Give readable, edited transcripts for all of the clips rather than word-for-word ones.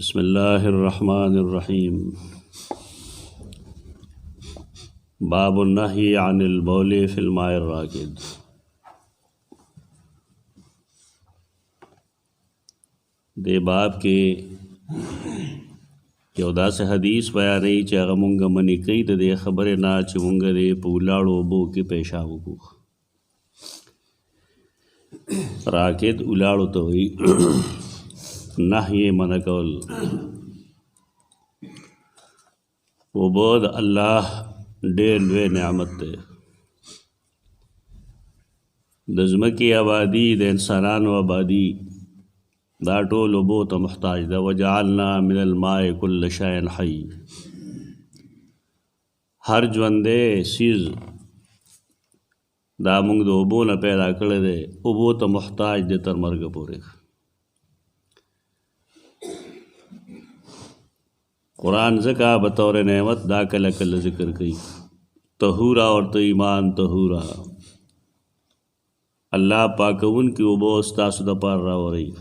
बिस्मिल्लाहिर्रहमानिर्रहीम। बाब नही अनिल बौल फिल माए राकिद। दे बाब के यौ दासे हदीस बयानई चे हगं मुंगा मनी कई त दे खबर ना चे मुंगा दे पुलाड़ो बो के पेशाब को राकिद उलाड़ो तो हुई नही मन कौल वो बोध अल्लाह ढेर लुए नियामत थे। द ज़्मकी आबादी द इंसानानो आबादी दा टोल ओबो त मुहताज दा वजअलना मिनल माए कुल्ल शैइन हई। हर ज्वंदे चीज़ दा मुंग दो ओबो न पैदा करे दे ओबो त मुहताज दे तर मर्ग पूरे। कुरान ज़का बतौर नेमत दा कल कल ज़िक्र कई तहूरा और तो ईमान तहूरा अल्लाह पाकवन की वो बोस्ता सुदा पार रहा हो रही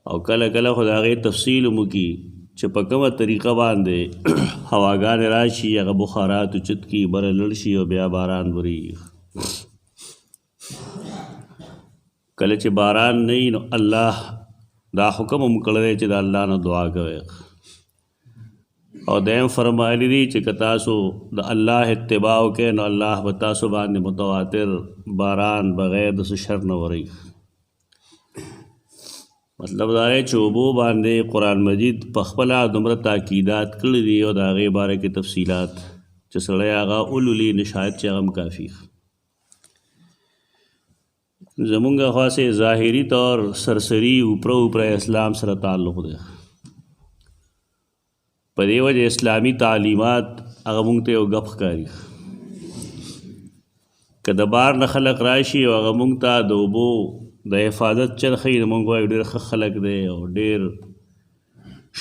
और कल कल खुदा गई तफसील मुकी चपकम तरीक़ा बांधे हवागान राशि या बुखारात चित की बर लड़शी और ब्या बारान बुरी कल च बारान नहीं न अल्लाह दा हुक्म मुकड़े च दा अल्लाह न दुआ करे और दैम फरमाइली दी च कतासो द अल्लाह इत्तिबाउ के न अल्लाह बतासो बांधे मुतवातिर बारान बगैर दस शर न वरी। मतलब दारे चोबो बांधे कुरान मजीद पखपला दुमर ताकीदात कर दी और दागे बारे की तफसीलात चसड़े आगा उलुली निशायत चगम काफ़ी जमुंगा ख़ासे ज़ाहिरी तौर सरसरी ऊपर ऊपर इस्लाम सर ताल्लुक़ दे पदे वजह इस्लामी तालीमात अगमुंगते व गफ़ कारी कदबार न खलक राशि और अगमुंगता दोबो द हिफाजत चल खई मंगवा डेर खलक दे और डेर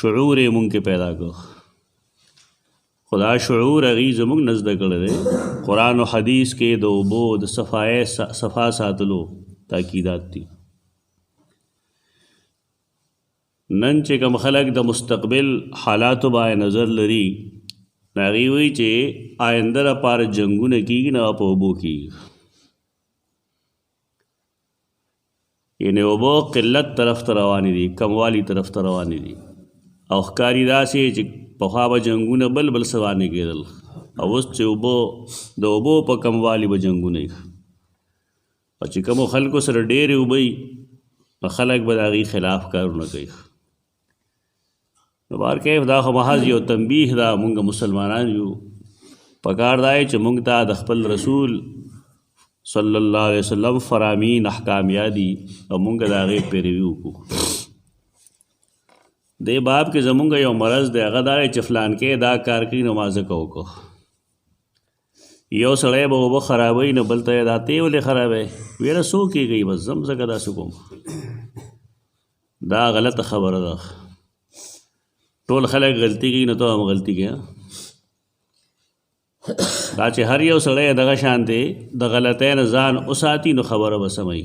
शुऊर मुंग के पैदा को खुदा शुऊर अगी जमुंग नजद कर दे कुरान और हदीस के दो बोध सफ़ाए सफ़ा सातलो ताकीदात थी नन चे कम खलक द मुस्तकबिल हालात बाय नज़र लरी नागी हुई चे आयंदर अपार जंगू न की न अपोबो की यानी वबो किल्लत तरफ तरवानी दी कमवाली तरफ तरवानी दी औखकारी दा से पखाब जंगू न बल बल सवानी के दल और उस चे वबो द वबो प कमवाली ब जंगू नहीं और चिकमो खल को सर डेर उबई खलक बदागी खिलाफ कर न कही बार के दा महज यो तंबीह दा मुंग मुसलमानान यो पकार दाए च मुंगता दखपल रसूल सल्लल्लाहु अलैहि वसल्लम फरामीन अहकाम यादी और मुंग दागे पे रिव्यू को दे बाप के जमुंगा यो मरज़ दे अगदारे चफलान के दा कार की नमाज को यो सड़े वो ख़राब ही न बलते दाते वाले ख़राब है वेरा सो की गई बस जम सका सुकुम दा गलत खबर दा टोल खलक गलती की न तो हम गलती किया दाचे हर यो सड़े दगा शांति द गलतैन जान उसाती न खबर बसमई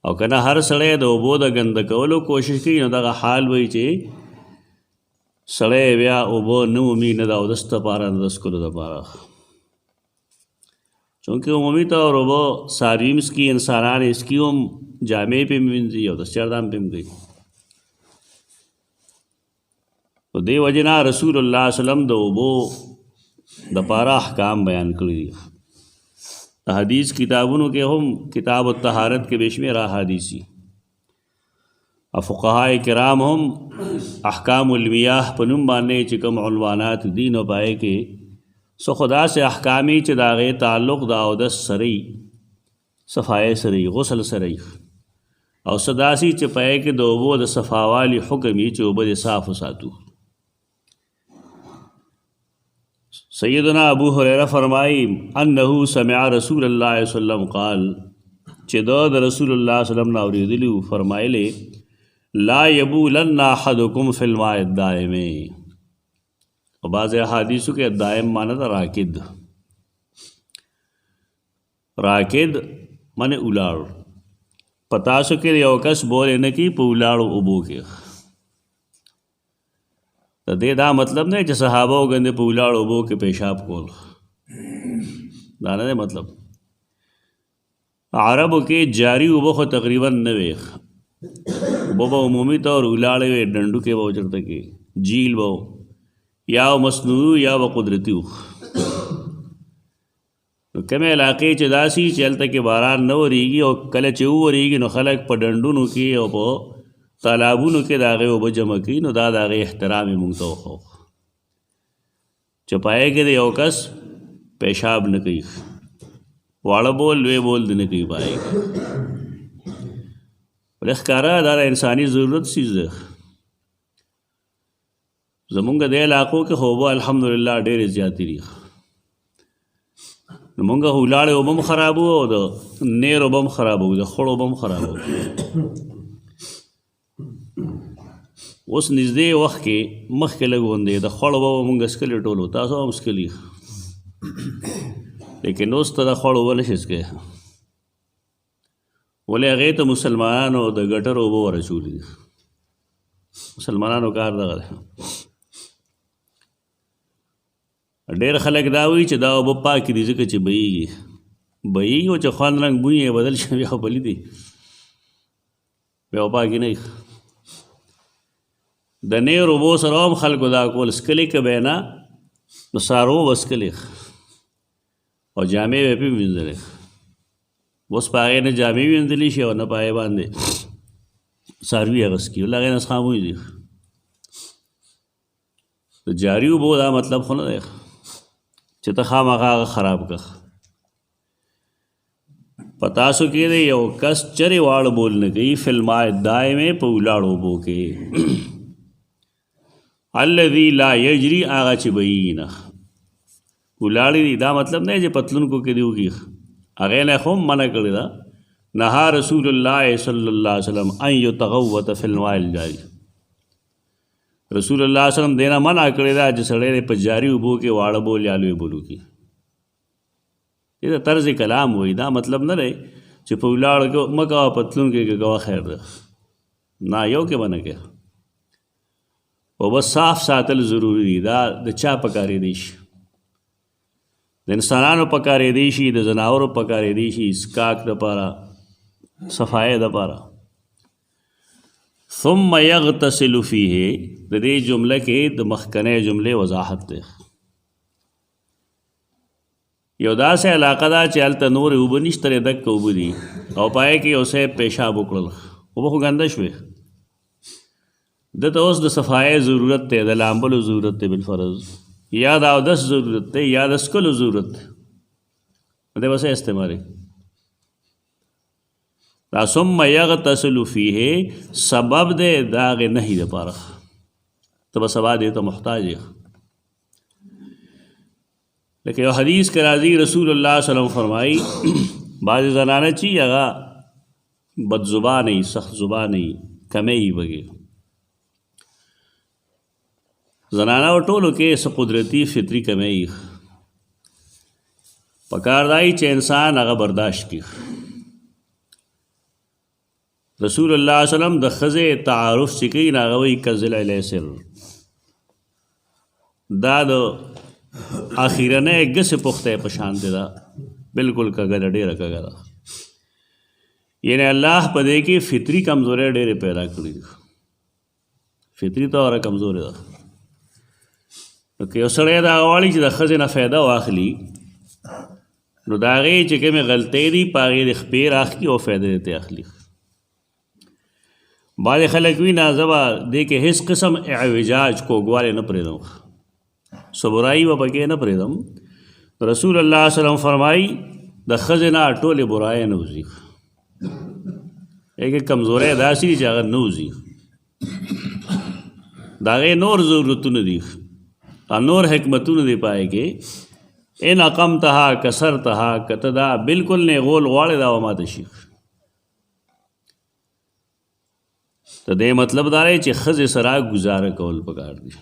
और कना हर सड़े दो बोध गंद कवलो कोशिश की न दगा हाल वही चे सड़े व्या उबो नुमी न दा दस्त पारा न दस्कुल द पारा चूँकि उमी तो और वो सारीम्स की इंसानान इसकी जामे पे मिंजी और दस्चारदाम पे गई तो दे वजना रसूलुल्लाह सल्लम दो वो दपारा अहकाम बयान कर दिया हदीस किताबों के हम किताब तहारत के बेश में रहा हदीसी फ़ुक़हा किराम हम अहकामुल मियाह पनुम बाने चिकम उन्वानात दीन व पाए के सो खुदा से अहकामी च दागे ताल्लुक़ दाउदस सरी सफ़ाए सरी गुसल सरी और सदासी च पाए के दो वो द सफ़ावाली हुक्मी चोबद साफ़ सातू सैयदना अबू हुरैरा फरमाई अन्नहु समिअ रसूलुल्लाह सल्लल्लाहु अलैहि वसल्लम क़ाल चिदोद रसूलुल्लाह सल्लल्लाहु अलैहि वसल्लम नाउरीदिलु फरमाइले ला यबूलन्ना अहदुकुम फिल माए दाइमे और बाज़ अहादीसु के दायम माना था राकिद राकिद माने उलाड़ پتاسو کې یو کس بولې نه کی په ولاړو اوبو کې. د دې دا مطلب نه چې صحابه وګندې په ولاړو اوبو کې پیشاب کول، دا نه مطلب. عربو کې جاری اوبو خو تقریبا نه وي، اوبو به عمومي طور ولاړې وي، ډنډو کې به چرته کې جیل به یا مصنوعي یا به قدرتي وو. نو کومې علاقې چې داسي چې هلته کې باران نه ورېږي او کله چې وورېږي نو خلک په ډنډونو کې او په تالابونو کې د هغې اوبه جمع کوي، نو دا د هغې احترام یې مونږ ته وښو چې په هغې کې د یو کس پیشاب نه کوي، واړه بول لوی بول د نه کوي په هغې کې. ولې ښکاره دا د انساني ضرورت څیز دی. زمونږ د علاقو کې خو اوبه الحمدلله ډېرې زیاتې دي. نو مونږ ولاړې اوبه هم خرابو او د نیر اوبه هم خرابو، د خړ اوبه هم خرابو. اوس نږدې وخت کې مخکې لږ غوندې د خړ اوبه به مونږ څکلې ټولو، تاسو هم څکلي، لیکن اوس ته د خړ اوبه نشي څکلی. ولې هغې ته مسلمانانو د ګټر اوبه ورچولي دي. مسلمانانو کار دغه دی. ډېر خلک دا وایي چې دا اوبه پاکې دي ځکه چې بهیږي او چې خوند رنګ بوی یې بدل شي بیا خو بلي دي، بیا پاکې نه وي. د نیر اوبو سره هم خلکو دا کول، څکلې که به نه نو څاروو به څکلې او جامې به پې وینځلې. اوس په هغې نه جامې وینځلی شي او نه په هغې باندې څاروي اغوست کي، ولې هغې نه څخه موی دي. د جاري اوبو دا مطلب خو نه دی چې ته خامخا هغه خراب کړه. په تاسو کې دی یو کس چرې واړه بول نه کوي فی الماء دائمې په ولاړو اوبو کې الذي لا یجري هغه چې بهیږي نه. ولاړې دي دا مطلب نه چې پتلونکو کې دی وکړي، هغې نه خو هم منع کړې ده. نهى رسول الله صلی الله علیه وسلم ان یتغوط فی الماء الجاری. رسول الله صلی الله علیه وسلم دینا منع کړی دا چې سړی په جاري اوبو کې واړه بول یا لوی بول وکړي. دې ته طرز کلام وایي، دا مطلب نه دی چې په ولاړو کې مه کوه پتلون کې کوه خیر ده، نه یو کې به نه کوې. اوبه صاف ساتل ضروري دي. دا د چا پکارېدی شي؟ د انسانانو پکارېدی شي، د ځناورو پکارېدی شي، څښاک دپاره، صفایۍ دپاره. ثم یغتسل فیه، د دې جمله کې د مخکنۍ جملې وضاحت دی. یو داسې علاقه ده چې هلته نورې اوبه نشته، دکه اوبه دي او په هغې کې یو صاحب پیشاب وکړل، اوبه خو ګنده شوې. ده ته اوس د صفایۍ ضرورت دی، د لامبلو ضرورت دی بالفرض، یا د اودس ضرورت دی، یا د څکلو ضرورت دی. دی به څه استعمالوي؟ دا ثم یغتسل فیه سبب دی د هغې نهي دپاره. ته به سبا دې ته محتاج یې. لکه یو حدیث کې راځي رسول الله صلی الله علیه وسلم فرمایي بعضې زنانه چې هغه بد زبانه وي، سخت زبانه وي، کمی وي بګې. زنانه و ټولو کې څه قدرتي فطري کمی وي، پکار دا چې انسان هغه برداشت کړي. رسول الله صلی الله علیه وسلم د ښځې تعارف چې کوي نو هغه وایي کضلع السر. دا د اخیرنۍ ګسې پختۍ په شان دی، دا بلکل کږه ده، ډېره کږه ده. یعنې الله په دې کې فطري کمزورۍ ډېرې پیدا کړي دي، فطري طوره کمزورې ده. نو که یو سړی دا غواړي چې د ښځې نه فایده واخلي نو د هغې چې کومې غلطۍ دي په هغې د خپې راخلي او فایده دې ترې اخلي. بعضې خلک وي نه زه به دې کې هېڅ قسم اعوجاج کوږوالی نه پرېږدم، صبرایي به پکې نه پرېږدم. رسول الله صلی الله علیه وسلم فرمایي د ښځې نه ټولې برایۍ نه وځي، یې کمزوری داسې دي چې هغه نه وځي، د هغې نور ضرورتونه دي، نور حکمتونه دي په هغې کې. ان اقمتها کسرتها، که ته دا بلکل نیغول غواړې دا به ماته شي. د دې مطلب دا دی چې ښځې سره ګزاره کول پکار دي.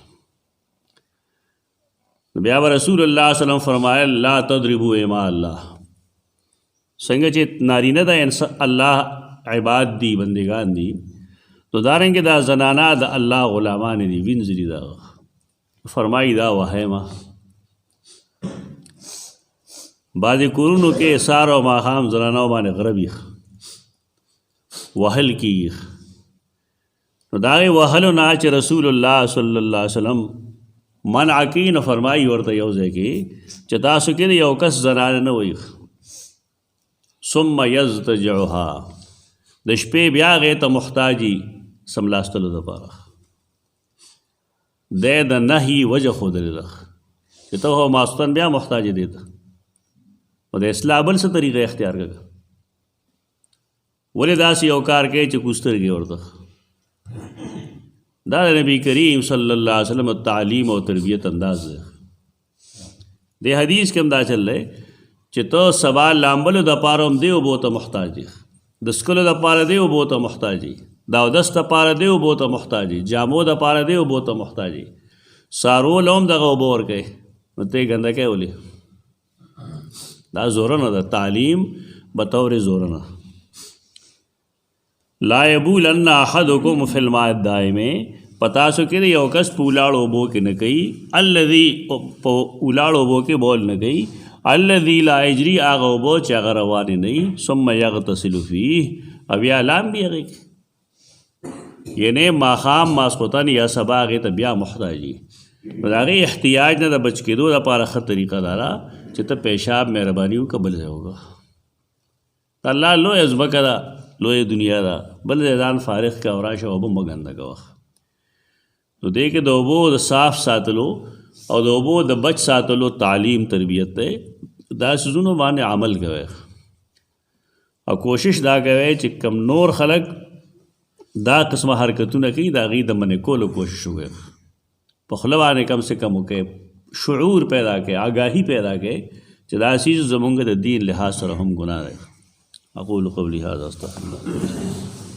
بیا به رسول الله صلی الله علیه وسلم فرمایل لا تضربوا اماء الله. څنګه چې نارینه د الله عباد دی بندگان دی تو دارنګ دا زنانا د الله غلامان دی وینځري دا فرمایي دا وهمه بعض کورونو کې سار او ماښام زنانو باندې غربي وهل کیږي نو دا وهلو نه چې رسول الله صلی الله علیه وسلم منع کی نو فرمایي ورته یو ځای کې چې تاسو کې یو کس زنانه نه وي ثم یزتجعها د شپې بیا هغې ته محتاجي سملاستلو دپاره دی د نهي وجه ښودلې ده چې ته خو ماستن بیا محتاج دی ته و د اصلاح بل څه طریقه اختیار کړه ولې داسې یو کار کوي چې کوسترګې ورته دا د نبی کریم صلی الله علیه وسلم تعلیم او تربیت انداز دی د حدیث کې هم دا چل دی چې ته سبا لامبلو دپاره هم دی اوبو ته محتاج دی د څښلو دپاره دی اوبو ته محتاج دی د اودس دپاره دی اوبو ته محتاج دی جامو دپاره دی اوبو ته محتاج دی څاروو له هم دغه اوبه ورکوي نو ته یې ګنده کوې ولې دا زورنه ده تعلیم بطور زورنه لا یبولن احدکم فی الماء الدائم پتاسو کې یو کس په ولاړو اوبو کې نه کوي الذي په ولاړو اوبو کې بول نه کوي الذي لا یجري هغه اوبو چې هغه روانې نه وي ثم یغتسل فیه او بیا لامبي هغې کې یعنې ماښام ماسخوتن یا سبا هغې ته بیا محتاجي نو د هغې احتیاج نه د بچ کېدو دپاره ښه طریقه دا ده چې ته پیشاب مهرباني وکړه بل ځای وکړه د الله لویه ځمکه ده لویه دنیا ده بل ځای ځان فارغ کړه او راشه اوبه مه ګنده کوه نو دې کې د اوبو د صاف ساتلو او د اوبو د بچ ساتلو تعلیم تربیت دی دا څیزونو باندې عمل کوئ او کوشش دا کوئ چې کم نور خلک دا قسمه حرکتونه کوي د هغې د منع کولو کوشش وکړئ په خوله باندې کم سے کم وکړئ شعور پیدا کړئ آگاهی پیدا کړئ چې دا چیز زمونږ د دین لحاظ سره هم ګناه دی اقول قولی هذا استغفر الله